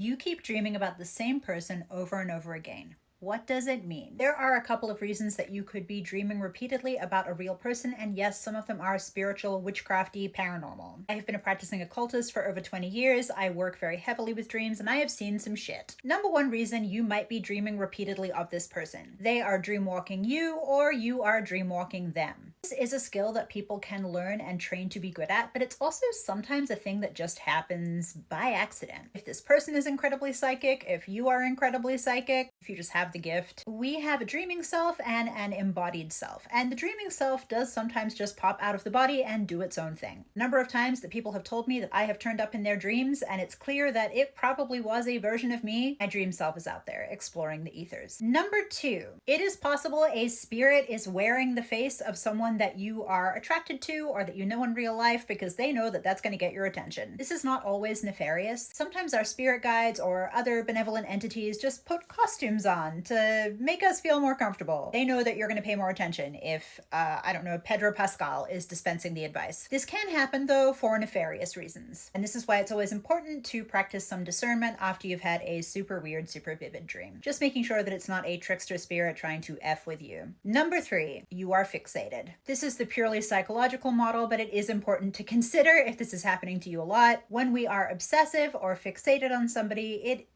You keep dreaming about the same person over and over again. What does it mean? There are a couple of reasons that you could be dreaming repeatedly about a real person, and yes, some of them are spiritual, witchcrafty, paranormal. I have been a practicing occultist for over 20 years. I work very heavily with dreams, and I have seen some shit. Number one reason you might be dreaming repeatedly of this person. They are dreamwalking you, or you are dreamwalking them. This is a skill that people can learn and train to be good at, but it's also sometimes a thing that just happens by accident. If this person is incredibly psychic, if you are incredibly psychic, if you just have the gift, we have a dreaming self and an embodied self. And the dreaming self does sometimes just pop out of the body and do its own thing. A number of times that people have told me that I have turned up in their dreams, and it's clear that it probably was a version of me. My dream self is out there exploring the ethers. Number two, it is possible a spirit is wearing the face of someone that you are attracted to or that you know in real life because they know that that's going to get your attention. This is not always nefarious. Sometimes our spirit guides or other benevolent entities just put costumes on to make us feel more comfortable. They know that you're going to pay more attention if, I don't know, Pedro Pascal is dispensing the advice. This can happen, though, for nefarious reasons. And this is why it's always important to practice some discernment after you've had a super weird, super vivid dream. Just making sure that it's not a trickster spirit trying to F with you. Number three, you are fixated. This is the purely psychological model, but it is important to consider if this is happening to you a lot. When we are obsessive or fixated on somebody,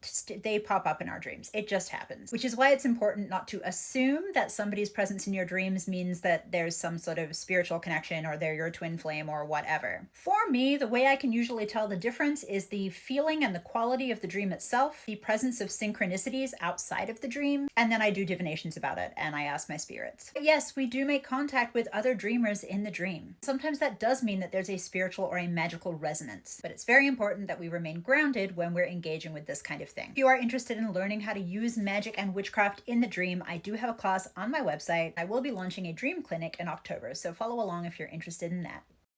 they pop up in our dreams. It just happens, which is why it's important not to assume that somebody's presence in your dreams means that there's some sort of spiritual connection or they're your twin flame or whatever. For me, the way I can usually tell the difference is the feeling and the quality of the dream itself, the presence of synchronicities outside of the dream, and then I do divinations about it and I ask my spirits. But yes, we do make contact with other dreamers in the dream. Sometimes that does mean that there's a spiritual or a magical resonance, but it's very important that we remain grounded when we're engaging with this kind of thing. If you are interested in learning how to use magic and witchcraft in the dream, I do have a class on my website. I will be launching a dream clinic in October, so follow along if you're interested in that.